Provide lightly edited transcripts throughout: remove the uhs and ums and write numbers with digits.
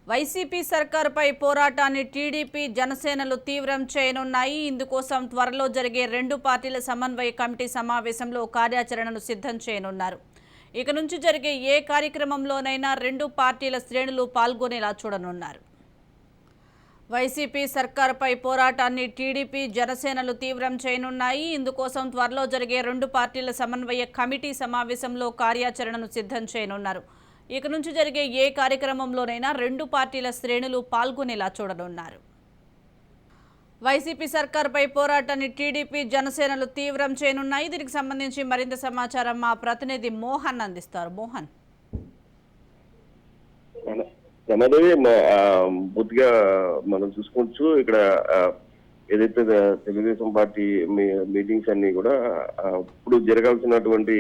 YCP సర్కారుపై పోరాటాన్ని TDP జనసేనలు తీవ్రం చేయనున్నాయి. ఇందుకోసం త్వరలో జరిగే రెండు పార్టీల సమన్వయ కమిటీ సమావేశంలో కార్యాచరణను సిద్ధం చేయనున్నారు. ఇక నుంచి జరిగే ఏ కార్యక్రమంలోనైనా రెండు పార్టీల శ్రేణులు పాల్గొనేలా చూడనున్నారు. వైసీపీ సర్కారుపై పోరాటాన్ని టీడీపీ జనసేనలు తీవ్రం చేయనున్నాయి. ఇందుకోసం త్వరలో జరిగే రెండు పార్టీల సమన్వయ కమిటీ సమావేశంలో కార్యాచరణను సిద్ధం చేయనున్నారు. ఇక నుంచి జరిగే ఏ కార్యక్రమంలోనైనా రెండు పార్టీల శ్రేణులు పాల్గొనేలా చూడనున్నారు. వైసీపీ సర్కారుపై పోరాటాన్ని టీడీపీ జనసేనలు తీవ్రం చేయనున్నాయి. దీనికి సంబంధించి మరింత సమాచారం మా ప్రతినిధి మోహన్ అందిస్తారు. మోహన్, పూర్తిగా మనం చూసుకోవచ్చు. ఇక్కడ ఏదైతే తెలుగుదేశం పార్టీ మీటింగ్స్ అన్ని కూడా ఇప్పుడు జరగాల్సినటువంటి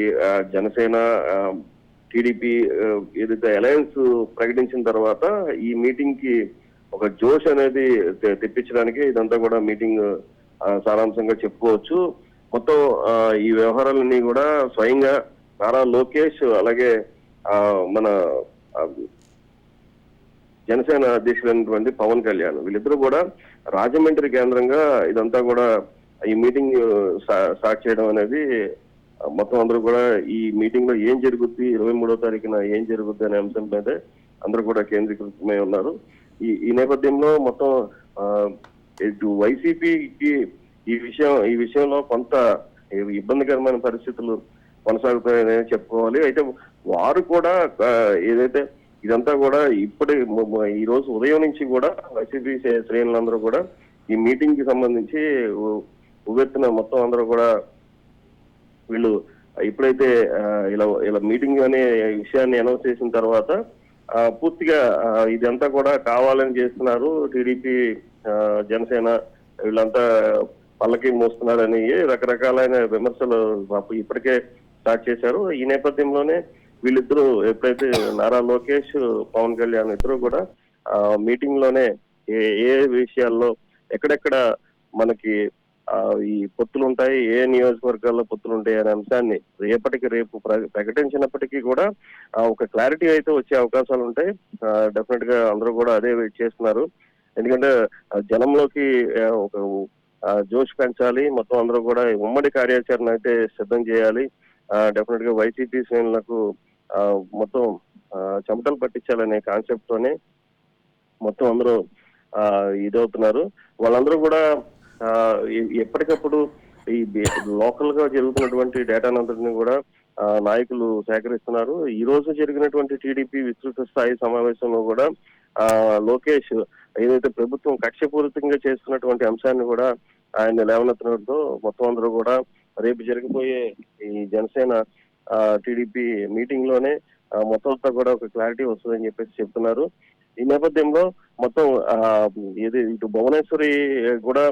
జనసేన టీడీపీ ఏదైతే అలయన్స్ ప్రకటించిన తర్వాత ఈ మీటింగ్ కి ఒక జోష్ అనేది తెప్పించడానికి ఇదంతా కూడా మీటింగ్ సారాంశంగా చెప్పుకోవచ్చు. మొత్తం ఈ వ్యవహారాలన్నీ కూడా స్వయంగా నారా లోకేష్ అలాగే మన జనసేన అధ్యక్షులైనటువంటి పవన్ కళ్యాణ్ వీళ్ళిద్దరూ కూడా రాజమండ్రి కేంద్రంగా ఇదంతా కూడా ఈ మీటింగ్ స్టార్ట్ చేయడం అనేది మొత్తం అందరూ కూడా ఈ మీటింగ్ లో ఏం జరుగుద్ది 23వ తారీఖున ఏం జరుగుద్ది అనే అంశం మీద అందరూ కూడా కేంద్రీకృతమై ఉన్నారు. ఈ నేపథ్యంలో మొత్తం ఇటు వైసీపీకి ఈ విషయంలో కొంత ఇబ్బందికరమైన పరిస్థితులు కొనసాగుతాయని చెప్పుకోవాలి. అయితే వారు కూడా ఏదైతే ఇదంతా కూడా ఈ రోజు ఉదయం నుంచి కూడా వైసీపీ శ్రేణులందరూ కూడా ఈ మీటింగ్ కి సంబంధించి ఉవ్వెత్తున మొత్తం అందరూ కూడా వీళ్ళు ఎప్పుడైతే ఇలా మీటింగ్ అనే విషయాన్ని అనౌన్స్ చేసిన తర్వాత పూర్తిగా ఇదంతా కూడా కావాలని చేస్తున్నారు, టీడీపీ జనసేన వీళ్ళంతా పల్లకి మోస్తున్నారని రకరకాలైన విమర్శలు ఇప్పటికే స్టార్ట్ చేశారు. ఈ నేపథ్యంలోనే వీళ్ళిద్దరూ ఎప్పుడైతే నారా లోకేష్ పవన్ కళ్యాణ్ ఇద్దరు కూడా మీటింగ్ లోనే ఏ విషయాల్లో ఎక్కడెక్కడ మనకి ఈ పొత్తులు ఉంటాయి, ఏ నియోజకవర్గాల్లో పొత్తులు ఉంటాయి అనే అంశాన్ని రేపు ప్రకటించినప్పటికీ కూడా ఒక క్లారిటీ అయితే వచ్చే అవకాశాలు ఉంటాయి. డెఫినెట్ గా అందరూ కూడా అదే వెయిట్ చేస్తున్నారు. ఎందుకంటే జనంలోకి ఒక జోష్ పెంచాలి, మొత్తం అందరూ కూడా ఉమ్మడి కార్యాచరణ అయితే సిద్ధం చేయాలి. డెఫినెట్ గా వైసీపీ శ్రేణులకు మొత్తం చెమటలు పట్టించాలనే కాన్సెప్ట్ తోనే మొత్తం అందరూ ఇదవుతున్నారు. వాళ్ళందరూ కూడా ఎప్పటికప్పుడు ఈ లోకల్ గా జరుగుతున్నటువంటి డేటానంతటిని కూడా నాయకులు సేకరిస్తున్నారు. ఈ రోజు జరిగినటువంటి టీడీపీ విస్తృత స్థాయి సమావేశంలో కూడా లోకేష్ ఏదైతే ప్రభుత్వం కక్షపూరితంగా చేస్తున్నటువంటి అంశాన్ని కూడా ఆయన లేవనెత్తడంతో మొత్తం అందరూ కూడా రేపు జరిగిపోయే ఈ జనసేన టీడీపీ మీటింగ్ లోనే మొత్తం అంతా కూడా ఒక క్లారిటీ వస్తుందని చెప్పేసి చెప్తున్నారు. ఈ నేపథ్యంలో మొత్తం ఇటు భువనేశ్వరి కూడా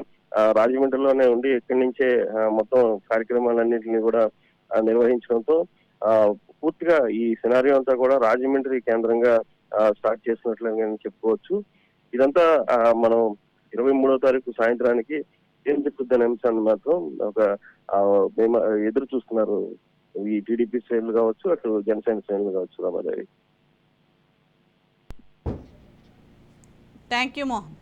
రాజమండ్రిలోనే ఉండి ఇక్కడి నుంచే మొత్తం కార్యక్రమాలన్నింటినీ కూడా నిర్వహించడంతో పూర్తిగా ఈ సినారియో అంతా కూడా రాజమండ్రి కేంద్రంగా స్టార్ట్ చేసినట్లుగా చెప్పుకోవచ్చు. ఇదంతా మనం 23వ తారీఖు సాయంత్రానికి ఏం చెప్తుందనే అంశాన్ని మాత్రం ఒక మేము ఎదురు చూస్తున్నారు ఈ టీడీపీ శ్రేణులు కావచ్చు, అటు జనసేన శ్రేణులు కావచ్చు. రామాదేవి. Thank you Mohan.